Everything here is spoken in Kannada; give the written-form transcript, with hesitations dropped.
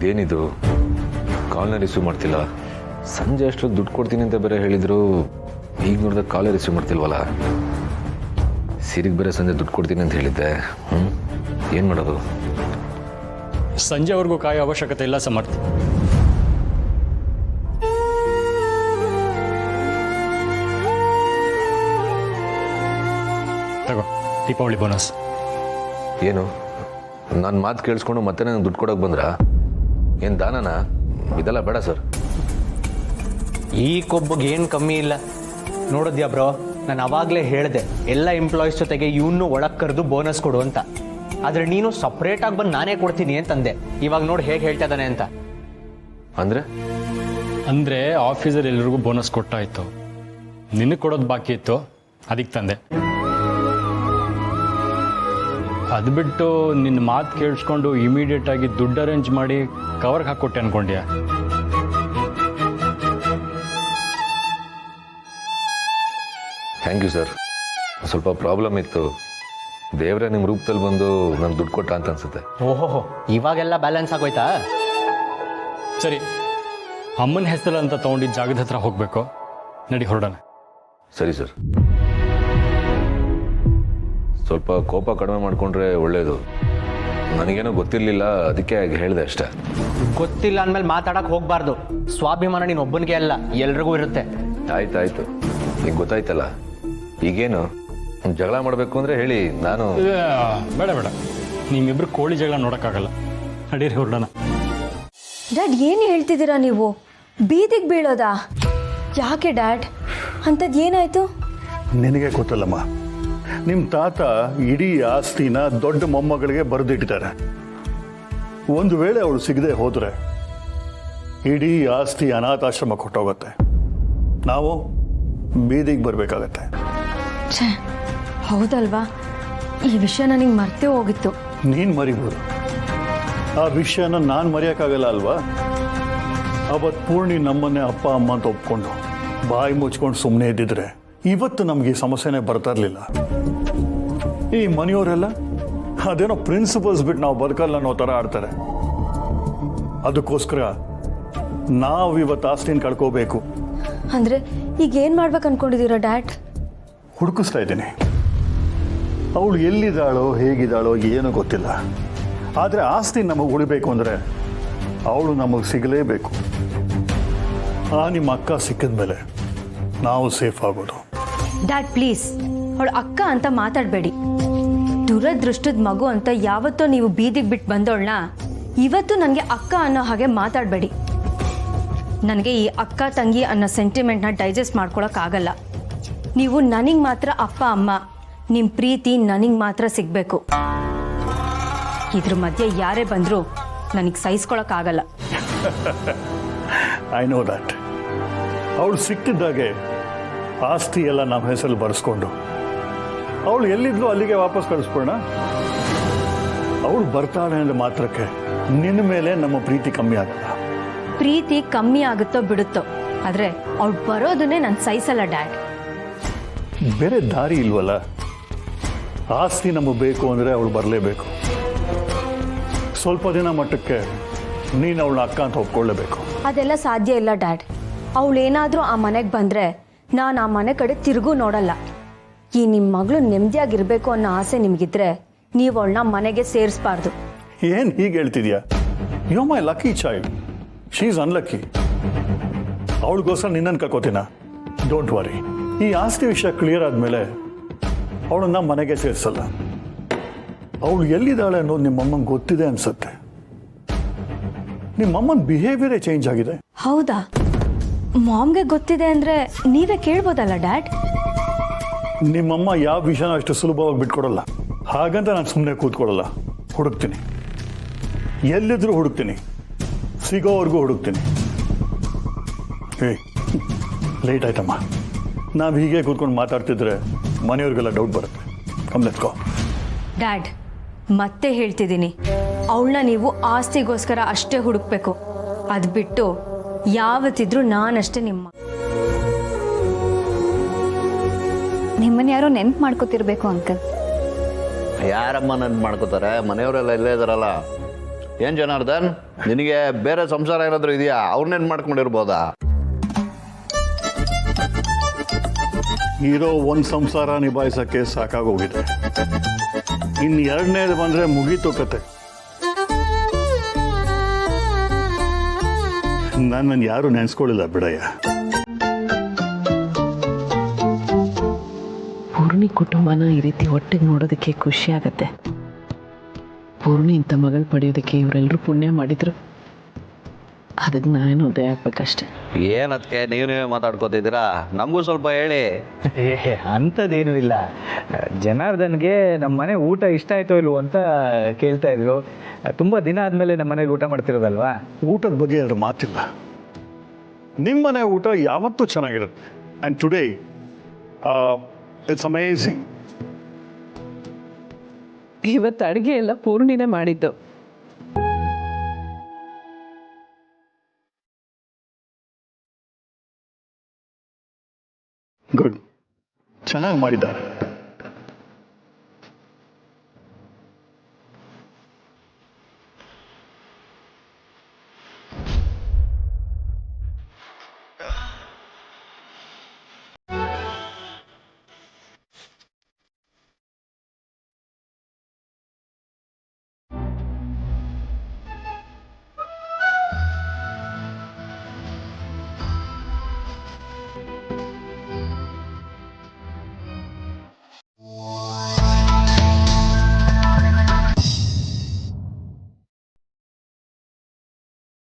ಇದೇನಿದು ಕಾಲ್ನ ರಿಸೀವ್ ಮಾಡ್ತಿಲ್ಲ. ಸಂಜೆ ಅಷ್ಟೊತ್ತು ದುಡ್ಡು ಕೊಡ್ತೀನಿ ಅಂತ ಬೇರೆ ಹೇಳಿದ್ರು, ಈಗ ನೋಡಿದ್ರೆ ಕಾಲೇ ರಿಸೀವ್ ಮಾಡ್ತಿಲ್ವಲ್ಲ. ಸಿರಿಗೆ ಬೇರೆ ಸಂಜೆ ದುಡ್ಡು ಕೊಡ್ತೀನಿ ಅಂತ ಹೇಳಿದ್ದೆ. ಏನು ಮಾಡೋದು? ಸಂಜೆವರೆಗೂ ಕಾಯೋ ಅವಶ್ಯಕತೆ ಇಲ್ಲ ಸಮರ್ಥ. ತಗೋ ದೀಪಾವಳಿ ಬೋನಸ್. ಏನು ನನ್ನ ಮಾತು ಕೇಳಿಸ್ಕೊಂಡು ಮತ್ತೆ ನನಗೆ ದುಡ್ಡು ಕೊಡೋಕೆ ಬಂದ್ರಾ? ಏನು ದಾನನಾ? ಇದೆಲ್ಲ ಬೇಡ ಸರ್. ಈ ಕೊಬ್ಬಿಗೆ ಏನು ಕಮ್ಮಿ ಇಲ್ಲ ನೋಡಿದ್ಯಾ ಬ್ರೋ. ನಾನು ಅವಾಗಲೇ ಹೇಳಿದೆ ಎಲ್ಲ ಎಂಪ್ಲಾಯೀಸ್ ಜೊತೆಗೆ ಇವನು ಒಳಗೆ ಕರೆದು ಬೋನಸ್ ಕೊಡು ಅಂತ. ಆದರೆ ನೀನು ಸಪ್ರೇಟಾಗಿ ಬಂದು ನಾನೇ ಕೊಡ್ತೀನಿ ಅಂತಂದೆ. ಇವಾಗ ನೋಡಿ ಹೇಗೆ ಹೇಳ್ತಾ ಇದ್ದಾನೆ ಅಂತ. ಅಂದರೆ ಆಫೀಸಲ್ಲಿ ಎಲ್ರಿಗೂ ಬೋನಸ್ ಕೊಟ್ಟಾಯಿತು, ನಿನಗೆ ಕೊಡೋದು ಬಾಕಿ ಇತ್ತು, ಅದಕ್ಕೆ ತಂದೆ. ಅದು ಬಿಟ್ಟು ನಿನ್ನ ಮಾತು ಕೇಳಿಸ್ಕೊಂಡು ಇಮಿಡಿಯೇಟಾಗಿ ದುಡ್ಡು ಅರೇಂಜ್ ಮಾಡಿ ಕವರ್ಗೆ ಹಾಕ್ಕೊಟ್ಟೆ ಅನ್ಕೊಂಡ್ಯಾ? Thank you sir. ಸ್ವಲ್ಪ ಪ್ರಾಬ್ಲಮ್ ಇತ್ತು, ದೇವರೇ ನಿಮ್ಮ ರೂಪದಲ್ಲಿ ಬಂದು ನಂಗೆ ದುಡ್ಡು ಕೊಟ್ಟ ಅಂತ ಅನ್ಸುತ್ತೆ. ಓಹೋ, ಇವಾಗೆಲ್ಲ ಬ್ಯಾಲೆನ್ಸ್ ಆಗೋಯ್ತಾ? ಸರಿ, ಅಮ್ಮನ ಹೆಸರು ಅಂತ ತೊಗೊಂಡಿದ್ದ ಜಾಗದ ಹತ್ರ ಹೋಗಬೇಕು, ನಡಿ ಹೊರಡೋಣ. ಸರಿ ಸರ್. ಸ್ವಲ್ಪ ಕೋಪ ಕಡಿಮೆ ಮಾಡಿಕೊಂಡ್ರೆ ಒಳ್ಳೆಯದು. ನನಗೇನೋ ಗೊತ್ತಿರಲಿಲ್ಲ, ಅದಕ್ಕೆ ಹೇಳಿದೆ ಅಷ್ಟೇ. ಗೊತ್ತಿಲ್ಲ ಅಂದಮೇಲೆ ಮಾತಾಡಕ್ಕೆ ಹೋಗಬಾರ್ದು. ಸ್ವಾಭಿಮಾನ ನೀನು ಒಬ್ಬನಿಗೆ ಅಲ್ಲ, ಎಲ್ರಿಗೂ ಇರುತ್ತೆ. ಆಯ್ತಾಯ್ತು, ನಿಂಗೆ ಗೊತ್ತಾಯ್ತಲ್ಲ. ಈಗೇನು ಜಗಳ ಮಾಡಬೇಕು ಅಂದರೆ ಹೇಳಿ, ನಾನು ಬೇಡ ಬೇಡ, ನಿಮ್ಮಿಬ್ರು ಕೋಳಿ ಜಗಳ ನೋಡೋಕ್ಕಾಗಲ್ಲ, ನಡೀರಿ ಹೊರಡೋಣ. ಡ್ಯಾಡ್, ಏನು ಹೇಳ್ತಿದ್ದೀರಾ ನೀವು? ಬೀದಿಗೆ ಬೀಳೋದಾ? ಯಾಕೆ ಡ್ಯಾಡ್? ಅಂಥದ್ದು ಏನಾಯಿತು? ನಿನಗೆ ಗೊತ್ತಲ್ಲಮ್ಮ, ನಿಮ್ಮ ತಾತ ಇಡೀ ಆಸ್ತಿನ ದೊಡ್ಡ ಮೊಮ್ಮಗಳಿಗೆ ಬರೆದಿಟ್ಟಿದ್ದಾರೆ. ಒಂದು ವೇಳೆ ಅವಳು ಸಿಗದೆ ಹೋದರೆ ಇಡೀ ಆಸ್ತಿ ಅನಾಥಾಶ್ರಮ ಕೊಟ್ಟೋಗುತ್ತೆ. ನಾವು ಬೀದಿಗೆ ಬರಬೇಕಾಗತ್ತೆ. ಛೇ, ಹೌದಲ್ವಾ? ಈ ವಿಷಯ ನನಗೆ ಮರ್ತೇ ಹೋಗಿತ್ತು. ನೀನು ಮರಿಬೋದು, ಆ ವಿಷಯನ ನಾನು ಮರೆಯೋಕ್ಕಾಗಲ್ಲ ಅಲ್ವಾ? ಅವತ್ತು ಪೂರ್ಣಿ ನಮ್ಮನ್ನೇ ಅಪ್ಪ ಅಮ್ಮ ಅಂತ ಒಪ್ಕೊಂಡು ಬಾಯಿ ಮುಚ್ಕೊಂಡು ಸುಮ್ಮನೆ ಇದ್ದಿದ್ರೆ ಇವತ್ತು ನಮಗೆ ಈ ಸಮಸ್ಯೆನೇ ಬರ್ತಾ ಇರಲಿಲ್ಲ. ಈ ಮನೆಯವರೆಲ್ಲ ಅದೇನೋ ಪ್ರಿನ್ಸಿಪಲ್ಸ್ ಬಿಟ್ಟು ನಾವು ಬದುಕಲ್ಲ ಅನ್ನೋ ಥರ ಆಡ್ತಾರೆ. ಅದಕ್ಕೋಸ್ಕರ ನಾವು ಇವತ್ತು ಆಸ್ತಿನ ಕಳ್ಕೋಬೇಕು. ಅಂದರೆ ಈಗ ಏನು ಮಾಡ್ಬೇಕು ಅನ್ಕೊಂಡಿದ್ದೀರಾ ಡ್ಯಾಡ್? ಹುಡುಕಿಸ್ತಾ ಇದ್ದೀನಿ. ಅವಳು ಎಲ್ಲಿದ್ದಾಳೋ ಹೇಗಿದ್ದಾಳೋ ಏನೂ ಗೊತ್ತಿಲ್ಲ. ಆದರೆ ಆಸ್ತಿ ನಮಗೆ ಉಳಿಬೇಕು ಅಂದರೆ ಅವಳು ನಮಗೆ ಸಿಗಲೇಬೇಕು. ನಿಮ್ಮ ಅಕ್ಕ ಸಿಕ್ಕಿದ ಮೇಲೆ ನಾವು ಸೇಫ್ ಆಗೋದು. ಡ್ಯಾಡ್ ಪ್ಲೀಸ್, ಅವಳು ಅಕ್ಕ ಅಂತ ಮಾತಾಡಬೇಡಿ. ದುರದೃಷ್ಟದ ಮಗು ಅಂತ ಯಾವತ್ತೋ ನೀವು ಬೀದಿಗೆ ಬಿಟ್ಟು ಬಂದವಳನ್ನ ಇವತ್ತು ನನಗೆ ಅಕ್ಕ ಅನ್ನೋ ಹಾಗೆ ಮಾತಾಡಬೇಡಿ. ನನಗೆ ಈ ಅಕ್ಕ ತಂಗಿ ಅನ್ನೋ ಸೆಂಟಿಮೆಂಟ್ನ ಡೈಜೆಸ್ಟ್ ಮಾಡ್ಕೊಳಕ್ಕಾಗಲ್ಲ. ನೀವು ನನಗೆ ಮಾತ್ರ ಅಪ್ಪ ಅಮ್ಮ, ನಿಮ್ಮ ಪ್ರೀತಿ ನನಗೆ ಮಾತ್ರ ಸಿಗಬೇಕು. ಇದ್ರ ಮಧ್ಯೆ ಯಾರೇ ಬಂದರೂ ನನಗೆ ಸಹಿಸ್ಕೊಳಕ್ಕಾಗಲ್ಲ. I know that. ಅವಳು ಸಿಕ್ತಿದ್ದಾಗೆ ಆಸ್ತಿ ಎಲ್ಲ ನಮ್ಮ ಹೆಸರಲ್ಲಿ ಬರೆಸ್ಕೊಂಡು ಅವಳು ಎಲ್ಲಿದ್ಲು ಅಲ್ಲಿಗೆ ವಾಪಸ್ ಕಳಿಸ್ಬೋಣ. ಅವಳು ಬರ್ತಾಳೆ ಅಂದ್ರೆ ಮಾತ್ರಕ್ಕೆ ನಿನ್ನ ಮೇಲೆ ನಮ್ಮ ಪ್ರೀತಿ ಕಮ್ಮಿ ಆಗಲ್ಲ. ಪ್ರೀತಿ ಕಮ್ಮಿ ಆಗುತ್ತೋ ಬಿಡುತ್ತೋ, ಆದರೆ ಅವಳು ಬರೋದನ್ನೇ ನಾನು ಸಹಿಸಲ್ಲ ಡ್ಯಾಡ್. ಬೇರೆ ದಾರಿ ಇಲ್ವಲ್ಲ. ಆಸ್ತಿ ನಮಗೆ ಬೇಕು ಅಂದರೆ ಅವಳು ಬರಲೇಬೇಕು. ಸ್ವಲ್ಪ ದಿನ ಮಟ್ಟಕ್ಕೆ ನೀನು ಅವಳನ್ನ ಅಕ್ಕ ಅಂತ ಒಪ್ಕೊಳ್ಳೇಬೇಕು. ಅದೆಲ್ಲ ಸಾಧ್ಯ ಇಲ್ಲ ಡ್ಯಾಡ್. ಅವಳೇನಾದರೂ ಆ ಮನೆಗೆ ಬಂದರೆ ನಾನು ಆ ಮನೆ ಕಡೆ ತಿರುಗೂ ನೋಡಲ್ಲ. ಈ ನಿಮ್ಮ ಮಗಳು ನೆಮ್ಮದಿಯಾಗಿರಬೇಕು ಅನ್ನೋ ಆಸೆ ನಿಮಗಿದ್ರೆ ನೀವು ಅವಳನ್ನ ಮನೆಗೆ ಸೇರಿಸಬಾರ್ದು. ಏನು ಹೀಗೆ ಹೇಳ್ತಿದ್ಯಾ? You my lucky child, she is unlucky. ಅವಳಿಗೋಸ್ಕರ ನಿನ್ನನ್ನು ಕರ್ಕೋತೀನ? Don't worry. ಈ ಆಸ್ತಿ ವಿಷಯ ಕ್ಲಿಯರ್ ಆದಮೇಲೆ ಅವಳನ್ನ ಮನೆಗೆ ಸೇರಿಸಲ್ಲ. ಅವಳು ಎಲ್ಲಿದ್ದಾಳೆ ಅನ್ನೋದು ನಿಮ್ಮಮ್ಮಂಗೆ ಗೊತ್ತಿದೆ ಅನ್ಸುತ್ತೆ. ನಿಮ್ಮಮ್ಮನ ಬಿಹೇವಿಯರೇ ಚೇಂಜ್ ಆಗಿದೆ. ಹೌದಾ? ಮಾಮ್ಗೆ ಗೊತ್ತಿದೆ ಅಂದರೆ ನೀವೇ ಕೇಳ್ಬೋದಲ್ಲ ಡ್ಯಾಡ್. ನಿಮ್ಮಮ್ಮ ಯಾವ ವಿಷಯನ ಅಷ್ಟು ಸುಲಭವಾಗಿ ಬಿಟ್ಕೊಡಲ್ಲ. ಹಾಗಂತ ನಾನು ಸುಮ್ಮನೆ ಕೂತ್ಕೊಳ್ಳಲ್ಲ. ಹುಡುಕ್ತೀನಿ, ಎಲ್ಲಿದ್ರೂ ಹುಡುಕ್ತೀನಿ, ಸಿಗೋವರೆಗೂ ಹುಡುಕ್ತೀನಿ. ಲೇಟ್ ಆಯ್ತಮ್ಮ. ನಾವು ಹೀಗೆ ಕೂತ್ಕೊಂಡು ಮಾತಾಡ್ತಿದ್ರೆ ಮನೆಯವ್ರಿಗೆಲ್ಲ ಡೌಟ್ ಬರುತ್ತೆ. ಕಮ್ಲೆತ್ಕೋ ಡ್ಯಾಡ್, ಮತ್ತೆ ಹೇಳ್ತಿದ್ದೀನಿ, ಅವಳನ್ನ ನೀವು ಆಸ್ತಿಗೋಸ್ಕರ ಅಷ್ಟೇ ಹುಡುಕ್ಬೇಕು. ಅದು ಬಿಟ್ಟು ಯಾವತ್ತಿದ್ರೂ ನಾನಷ್ಟೇ ನಿಮ್ಮನ್ನ ಯಾರೋ ನೆನ್ಪು ಮಾಡ್ಕೋತಿರ್ಬೇಕು ಅಂಕಲ್. ಯಾರಮ್ಮ ನೆನ್ಪು ಮಾಡ್ಕೋತಾರೆ? ಮನೆಯವರೆಲ್ಲ ಇಲ್ಲೇ ಇದಾರಲ್ಲ. ಏನ್ ಜನಾರ್ದನ್, ನಿನಗೆ ಬೇರೆ ಸಂಸಾರ ಏನಾದರೂ ಇದೆಯಾ? ಅವ್ರನ್ನೇನು ಮಾಡ್ಕೊಂಡಿರ್ಬೋದಾ? ಇರೋ ಒಂದು ಸಂಸಾರ ನಿಭಾಯಿಸೋಕ್ಕೆ ಸಾಕಾಗೋಗಿದೆ. ಇನ್ನು ಎರಡನೇದು ಬಂದರೆ ಮುಗೀತು ಕತೆ. ನನ್ನನ್ನು ಯಾರು ನೆನೆಸ್ಕೊಳ್ಳಿಲ್ಲ ಬಿಡಯ್ಯ. ಪೂರ್ಣಿ ಕುಟುಂಬನ ಈ ರೀತಿ ಒಟ್ಟಿಗೆ ನೋಡೋದಕ್ಕೆ ಖುಷಿ ಆಗತ್ತೆ. ಪೂರ್ಣಿ ಇಂಥ ಮಗಳು ಪಡೆಯೋದಕ್ಕೆ ಇವರೆಲ್ಲರೂ ಪುಣ್ಯ ಮಾಡಿದ್ರು. ಅದಕ್ಕೆ ನಾನು ಉದಯ ಆಗ್ಬೇಕಷ್ಟೆ. ಏನದಕ್ಕೆ ನೀವೇ ಮಾತಾಡ್ಕೋತಿದ್ದೀರಾ? ನಮಗೂ ಸ್ವಲ್ಪ ಹೇಳಿ. ಅಂಥದ್ದೇನೂ ಇಲ್ಲ. ಜನಾರ್ದನ್ಗೆ ನಮ್ಮ ಮನೆ ಊಟ ಇಷ್ಟ ಆಯ್ತೋ ಇಲ್ವೋ ಅಂತ ಕೇಳ್ತಾ ಇದ್ರು. ತುಂಬ ದಿನ ಆದಮೇಲೆ ನಮ್ಮ ಮನೇಲಿ ಊಟ ಮಾಡ್ತಿರೋದಲ್ವಾ. ಊಟದ ಬಗ್ಗೆ ಎರಡು ಮಾತಿಲ್ಲ. ನಿಮ್ಮನೆ ಊಟ ಯಾವತ್ತೂ ಚೆನ್ನಾಗಿರುತ್ತೆ. And today it's amazing. ಇವತ್ತು ಅಡುಗೆ ಎಲ್ಲ ಪೂರ್ಣಿನೇ ಮಾಡಿದ್ದು. ಗುಡ್, ಚೆನ್ನಾಗಿ ಮಾಡಿದ್ದಾರೆ.